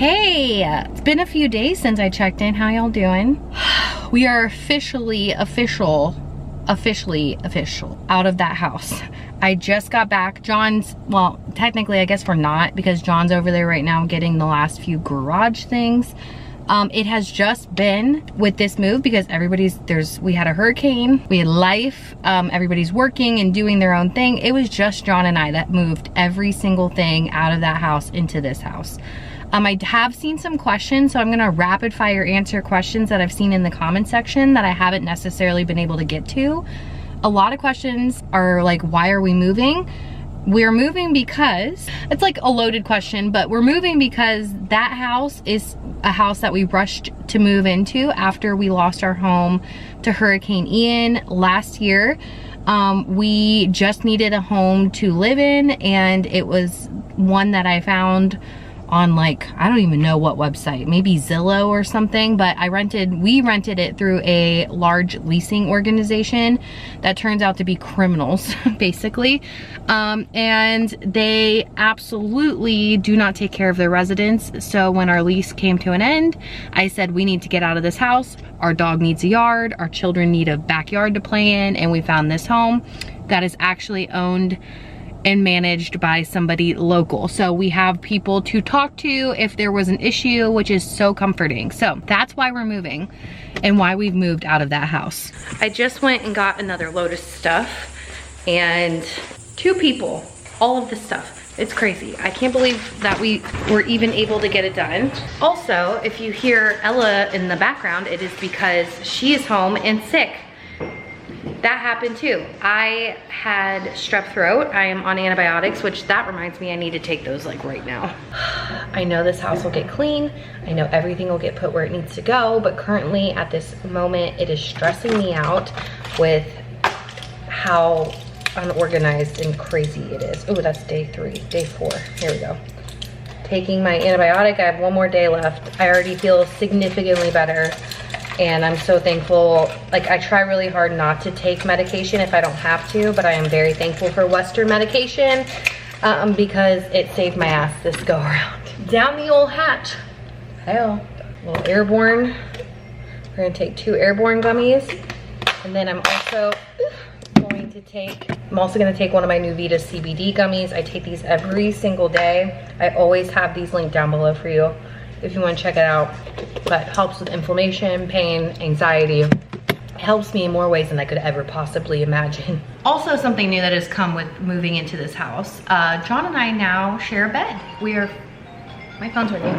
Hey, it's been a few days since I checked in. How y'all doing? We are officially official out of that house. I just got back. John's, well, technically I guess we're not, because John's over there right now getting the last few garage things. It has just been with this move because we had a hurricane, we had life, everybody's working and doing their own thing. It was just John and I that moved every single thing out of that house into this house. I have seen some questions, so I'm gonna rapid fire answer questions that I've seen in the comment section that I haven't necessarily been able to get to. A lot of questions are like, why are we moving? We're moving because, it's like a loaded question, but we're moving because that house is a house that we rushed to move into after we lost our home to Hurricane Ian last year. We just needed a home to live in, and it was one that I found on, like, I don't even know what website, maybe Zillow or something, but we rented it through a large leasing organization that turns out to be criminals, basically. And they absolutely do not take care of their residents. So when our lease came to an end, I said, we need to get out of this house. Our dog needs a yard, our children need a backyard to play in, and we found this home that is actually owned and managed by somebody local. So we have people to talk to if there was an issue, which is so comforting. So that's why we're moving and why we've moved out of that house. I just went and got another load of stuff, and 2 people, all of the stuff. It's crazy. I can't believe that we were even able to get it done. Also, if you hear Ella in the background, it is because she is home and sick. That happened too. I had strep throat. I am on antibiotics, which that reminds me I need to take those like right now. I know this house will get clean. I know everything will get put where it needs to go, but currently at this moment, it is stressing me out with how unorganized and crazy it is. Oh, that's day 3, day 4. Here we go. Taking my antibiotic. I have 1 more day left. I already feel significantly better. And I'm so thankful. Like, I try really hard not to take medication if I don't have to, but I am very thankful for Western medication because it saved my ass this go around. Down the old hatch. Hell, a little airborne. We're gonna take 2 airborne gummies. And then I'm also gonna take one of my new Vita CBD gummies. I take these every single day. I always have these linked down below for you if you want to check it out. But helps with inflammation, pain, anxiety. It helps me in more ways than I could ever possibly imagine. Also, something new that has come with moving into this house, John and I now share a bed. My phone's ringing.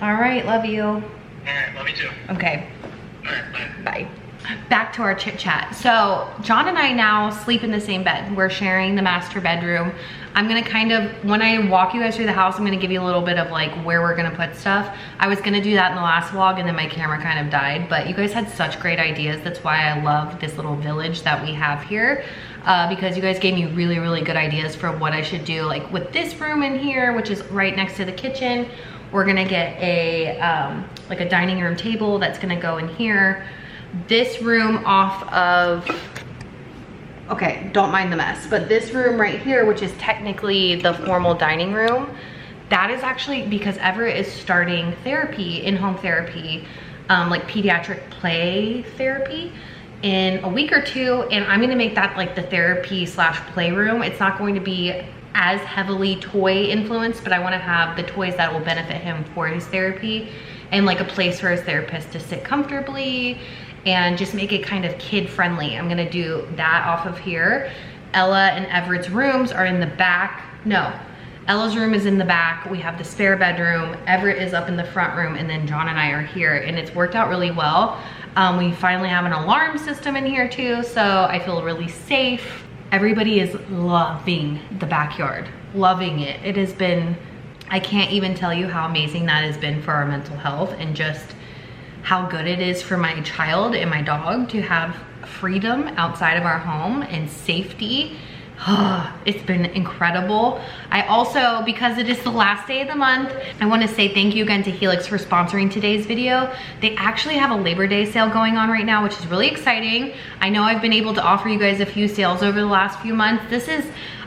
All right, love you. All right, love you too. Okay. All right, bye. Bye. Back to our chit chat. So John and I now sleep in the same bed. We're sharing the master bedroom. I'm gonna kind of, when I walk you guys through the house, I'm gonna give you a little bit of like where we're gonna put stuff. I was gonna do that in the last vlog and then my camera kind of died, but you guys had such great ideas. That's why I love this little village that we have here, because you guys gave me really, really good ideas for what I should do. Like with this room in here, which is right next to the kitchen, we're gonna get a like a dining room table that's gonna go in here. This room off of, okay, don't mind the mess, but this room right here, which is technically the formal dining room, that is actually because Everett is starting therapy, in-home therapy, like pediatric play therapy in a week or 2, and I'm gonna make that like the therapy / playroom. It's not going to be as heavily toy influenced, but I wanna have the toys that will benefit him for his therapy and like a place for his therapist to sit comfortably and just make it kind of kid friendly. I'm gonna do that off of here. Ella and Everett's rooms are in the back. No, Ella's room is in the back. We have the spare bedroom. Everett is up in the front room, and then John and I are here, and it's worked out really well. We finally have an alarm system in here too, so I feel really safe. Everybody is loving the backyard, loving it. It has been, I can't even tell you how amazing that has been for our mental health and just how good it is for my child and my dog to have freedom outside of our home and safety. It's been incredible. I also, because it is the last day of the month, I want to say thank you again to Helix for sponsoring today's video. They actually have a Labor Day sale going on right now, which is really exciting. I know I've been able to offer you guys a few sales over the last few months. This is,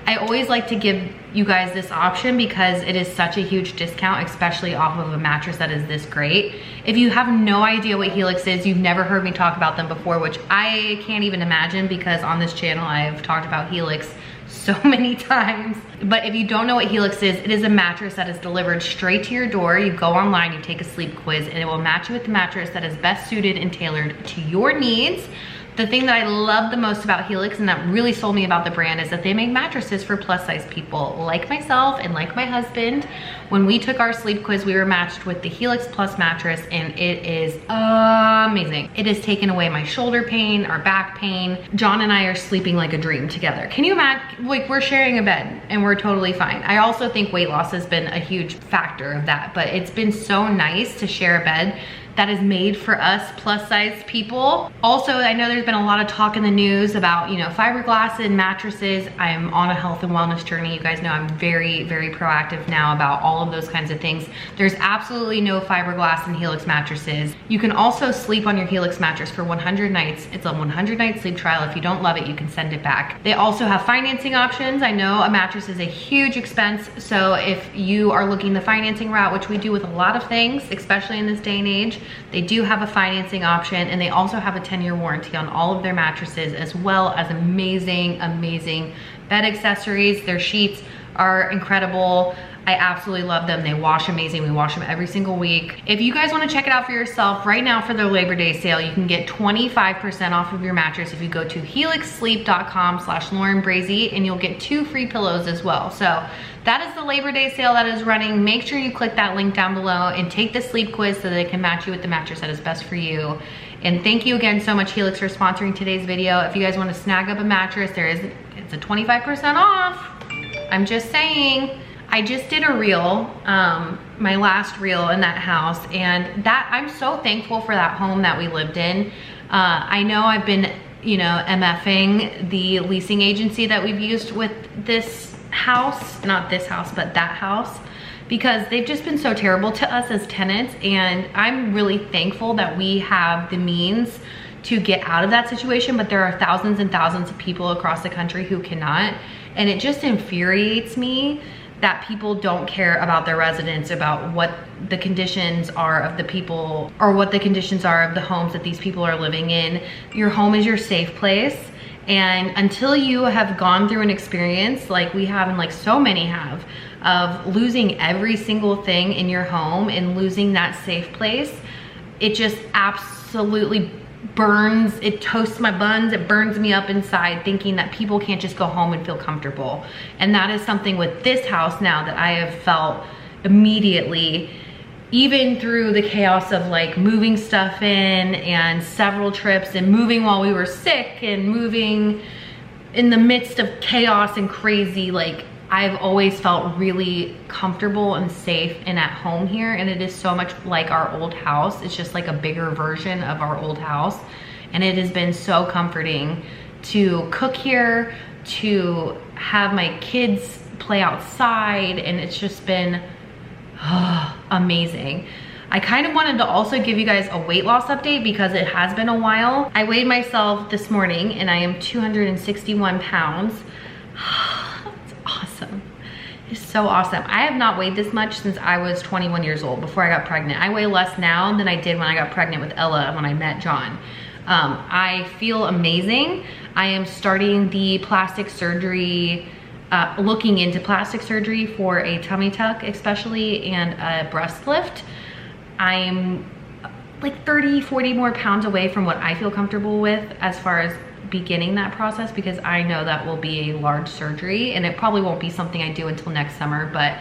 I always like to give you guys this option because it is such a huge discount, especially off of a mattress that is this great. If you have no idea what Helix is, you've never heard me talk about them before, which I can't even imagine because on this channel I've talked about Helix so many times. But if you don't know what Helix is, it is a mattress that is delivered straight to your door. You go online, you take a sleep quiz, and it will match you with the mattress that is best suited and tailored to your needs. The thing that I love the most about Helix and that really sold me about the brand is that they make mattresses for plus size people like myself and like my husband. When we took our sleep quiz, we were matched with the Helix Plus mattress, and it is amazing. It has taken away my shoulder pain, our back pain. John and I are sleeping like a dream together. Can you imagine? Like, we're sharing a bed and we're totally fine. I also think weight loss has been a huge factor of that, but it's been so nice to share a bed that is made for us plus size people. Also, I know there's been a lot of talk in the news about, you know, fiberglass and mattresses. I'm on a health and wellness journey. You guys know I'm very, very proactive now about all of those kinds of things. There's absolutely no fiberglass in Helix mattresses. You can also sleep on your Helix mattress for 100 nights. It's a 100-night sleep trial. If you don't love it, you can send it back. They also have financing options. I know a mattress is a huge expense, so if you are looking the financing route, which we do with a lot of things, especially in this day and age, they do have a financing option, and they also have a 10-year warranty on all of their mattresses, as well as amazing, amazing bed accessories. Their sheets are incredible. I absolutely love them. They wash amazing. We wash them every single week. If you guys want to check it out for yourself, right now for their Labor Day sale, you can get 25% off of your mattress if you go to helixsleep.com/Lauren Brazee, and you'll get 2 free pillows as well. So that is the Labor Day sale that is running. Make sure you click that link down below and take the sleep quiz so that it can match you with the mattress that is best for you. And thank you again so much, Helix, for sponsoring today's video. If you guys want to snag up a mattress, it's a 25% off. I'm just saying. I just did a reel, my last reel in that house, and that I'm so thankful for that home that we lived in. I know I've been, you know, MFing the leasing agency that we've used with this house, not this house, but that house, because they've just been so terrible to us as tenants, and I'm really thankful that we have the means to get out of that situation, but there are thousands and thousands of people across the country who cannot, and it just infuriates me that people don't care about their residents, about what the conditions are of the people, or what the conditions are of the homes that these people are living in. Your home is your safe place, and until you have gone through an experience like we have, and like so many have, of losing every single thing in your home and losing that safe place, it just absolutely burns, it toasts my buns, it burns me up inside thinking that people can't just go home and feel comfortable. And that is something with this house now that I have felt immediately, even through the chaos of like moving stuff in and several trips and moving while we were sick and moving in the midst of chaos and crazy. Like, I've always felt really comfortable and safe and at home here, and it is so much like our old house. It's just like a bigger version of our old house, and it has been so comforting to cook here, to have my kids play outside, and it's just been amazing. I kind of wanted to also give you guys a weight loss update because it has been a while. I weighed myself this morning and I am 261 pounds. Awesome. It's so awesome. I have not weighed this much since I was 21 years old, before I got pregnant. I weigh less now than I did when I got pregnant with Ella, when I met John. I feel amazing. I am starting the plastic surgery, looking into plastic surgery for a tummy tuck especially, and a breast lift. I'm like 30, 40 more pounds away from what I feel comfortable with as far as beginning that process, because I know that will be a large surgery, and it probably won't be something I do until next summer, but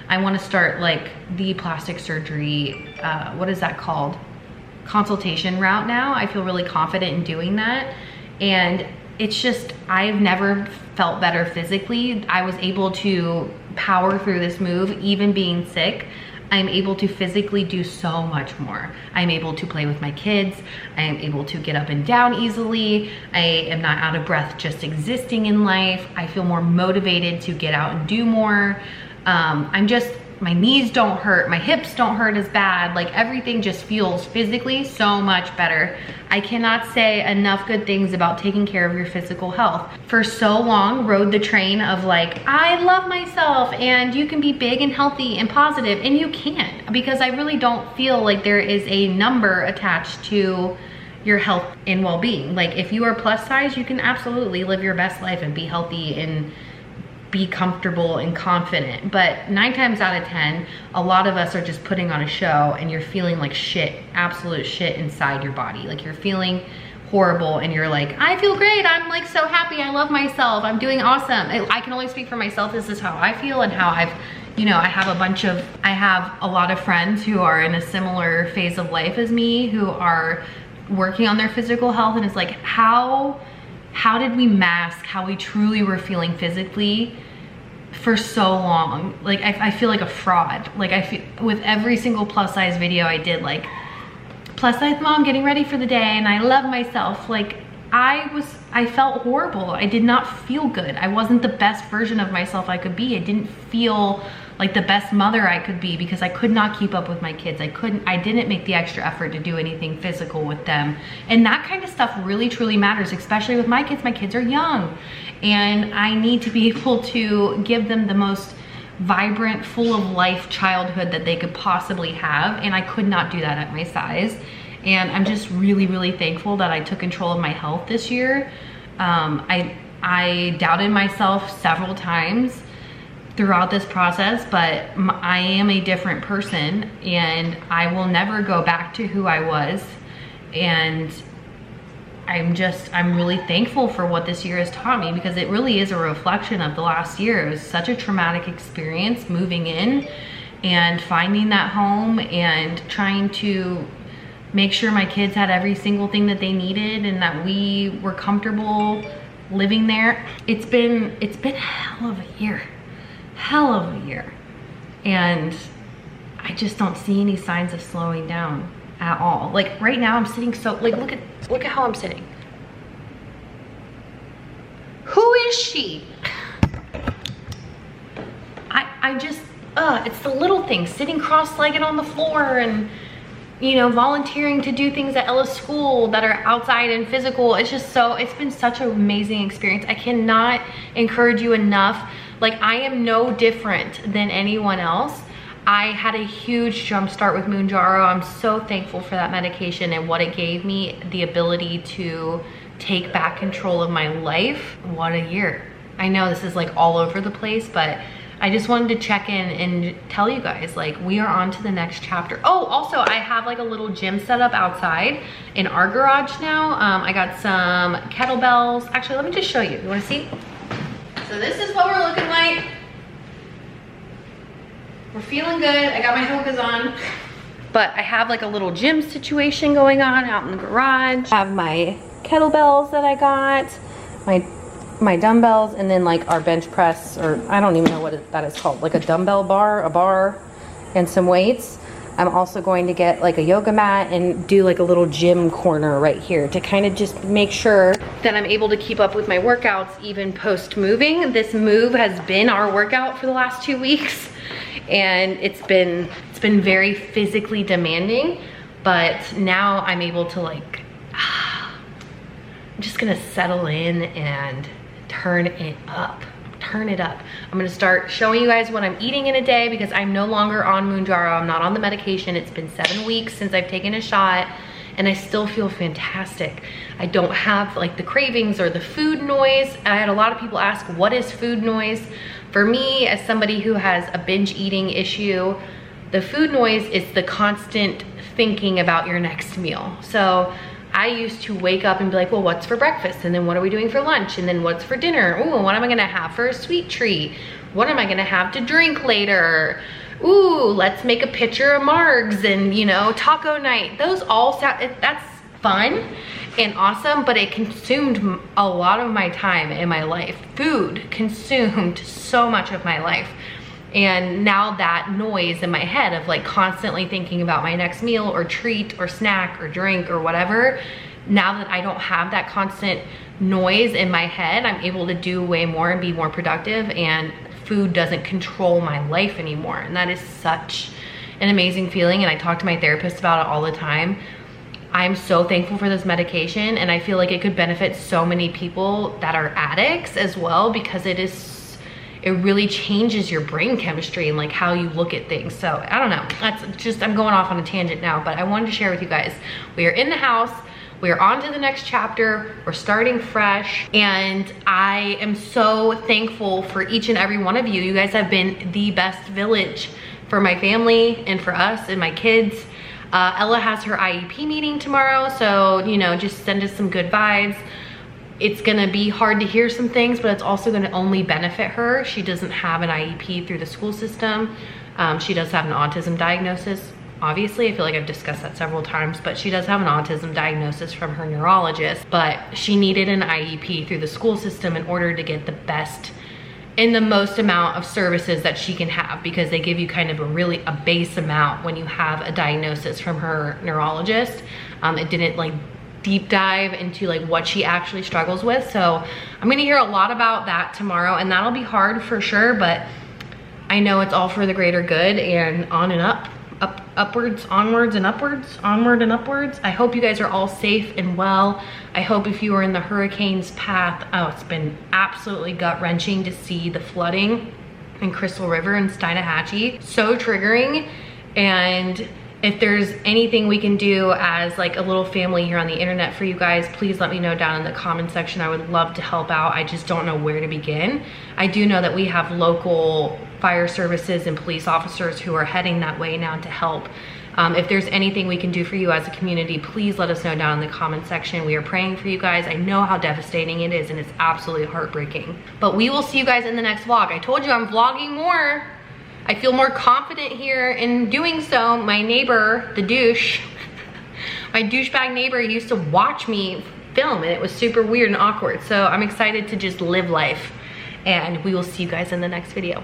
I want to start like the plastic surgery, what is that called? Consultation route now. I feel really confident in doing that, and it's just, I've never felt better physically. I was able to power through this move, even being sick. I'm able to physically do so much more. I'm able to play with my kids. I am able to get up and down easily. I am not out of breath just existing in life. I feel more motivated to get out and do more. I'm just my knees don't hurt, my hips don't hurt as bad. Like everything just feels physically so much better. I cannot say enough good things about taking care of your physical health. For so long, rode the train of like, I love myself and you can be big and healthy and positive, and you can't, because I really don't feel like there is a number attached to your health and well-being. Like if you are plus size, you can absolutely live your best life and be healthy and be comfortable and confident. But 9 times out of 10, a lot of us are just putting on a show, and you're feeling like shit, absolute shit inside your body. Like you're feeling horrible and you're like, I feel great, I'm like so happy, I love myself, I'm doing awesome. I can only speak for myself. This is how I feel and how I've, you know, I have a lot of friends who are in a similar phase of life as me, who are working on their physical health, and it's like, how did we mask how we truly were feeling physically for so long? Like I feel like a fraud. Like I feel with every single plus size video I did, like plus size mom getting ready for the day and I love myself. Like I felt horrible. I did not feel good. I wasn't the best version of myself I could be. I didn't feel like the best mother I could be because I could not keep up with my kids. I didn't make the extra effort to do anything physical with them. And that kind of stuff really truly matters, especially with my kids. My kids are young and I need to be able to give them the most vibrant, full of life childhood that they could possibly have. And I could not do that at my size. And I'm just really, really thankful that I took control of my health this year. I doubted myself several times throughout this process, but I am a different person and I will never go back to who I was. And I'm really thankful for what this year has taught me, because it really is a reflection of the last year. It was such a traumatic experience moving in and finding that home and trying to make sure my kids had every single thing that they needed and that we were comfortable living there. It's been a hell of a year. Hell of a year. And I just don't see any signs of slowing down at all. Like right now I'm sitting so, like look at how I'm sitting. Who is she? I just, it's the little things, sitting cross-legged on the floor and, you know, volunteering to do things at Ella's school that are outside and physical. It's just so, it's been such an amazing experience. I cannot encourage you enough. Like I am no different than anyone else. I had a huge jump start with Mounjaro. I'm so thankful for that medication and what it gave me, the ability to take back control of my life. What a year. I know this is like all over the place, but I just wanted to check in and tell you guys, like, we are on to the next chapter. Oh, also I have like a little gym set up outside in our garage now. I got some kettlebells. Actually, let me just show you. You wanna see? So this is what we're looking like. We're feeling good. I got my Hokas on. But I have like a little gym situation going on out in the garage. I have my kettlebells that I got, my dumbbells, and then like our bench press, or I don't even know what that is called, like a dumbbell bar, a bar, and some weights. I'm also going to get like a yoga mat and do like a little gym corner right here to kind of just make sure that I'm able to keep up with my workouts even post moving. This move has been our workout for the last 2 weeks, and it's been very physically demanding, but now I'm able to like, I'm just gonna settle in and turn it up. I'm gonna start showing you guys what I'm eating in a day, because I'm no longer on Mounjaro. I'm not on the medication. It's been 7 weeks since I've taken a shot and I still feel fantastic. I don't have like the cravings or the food noise. I had a lot of people ask, what is food noise? For me, as somebody who has a binge eating issue, the food noise is the constant thinking about your next meal. So I used to wake up and be like, well, what's for breakfast? And then what are we doing for lunch? And then what's for dinner? Ooh, what am I gonna have for a sweet treat? What am I gonna have to drink later? Ooh, let's make a pitcher of margs and, you know, taco night. Those all sound, that's fun and awesome, but it consumed a lot of my time in my life. Food consumed so much of my life. And now that noise in my head of like constantly thinking about my next meal or treat or snack or drink or whatever, now that I don't have that constant noise in my head, I'm able to do way more and be more productive and food doesn't control my life anymore. And that is such an amazing feeling. And I talk to my therapist about it all the time. I'm so thankful for this medication, and I feel like it could benefit so many people that are addicts as well, because it really changes your brain chemistry and like how you look at things. So I don't know, that's just, I'm going off on a tangent now, but I wanted to share with you guys. We are in the house, we are on to the next chapter, we're starting fresh, and I am so thankful for each and every one of you. You guys have been the best village for my family and for us and my kids. Ella has her IEP meeting tomorrow, so, you know, just send us some good vibes. It's gonna be hard to hear some things, but it's also gonna only benefit her. She doesn't have an IEP through the school system. She does have an autism diagnosis. Obviously, I feel like I've discussed that several times, but she does have an autism diagnosis from her neurologist, but she needed an IEP through the school system in order to get the best and the most amount of services that she can have, because they give you kind of a base amount when you have a diagnosis from her neurologist. It didn't like deep dive into like what she actually struggles with. So I'm gonna hear a lot about that tomorrow, and that'll be hard for sure, but I know it's all for the greater good, and on and upwards, onwards and upwards, onward and upwards. I hope you guys are all safe and well. I hope if you were in the hurricane's path, oh, it's been absolutely gut-wrenching to see the flooding in Crystal River and Steinahachie. So triggering. And if there's anything we can do as like a little family here on the internet for you guys, please let me know down in the comment section. I would love to help out. I just don't know where to begin. I do know that we have local fire services and police officers who are heading that way now to help. If there's anything we can do for you as a community, please let us know down in the comment section. We are praying for you guys. I know how devastating it is, and it's absolutely heartbreaking. But we will see you guys in the next vlog. I told you I'm vlogging more. I feel more confident here in doing so. My neighbor, the douche, my douchebag neighbor used to watch me film, and it was super weird and awkward. So I'm excited to just live life, and we will see you guys in the next video.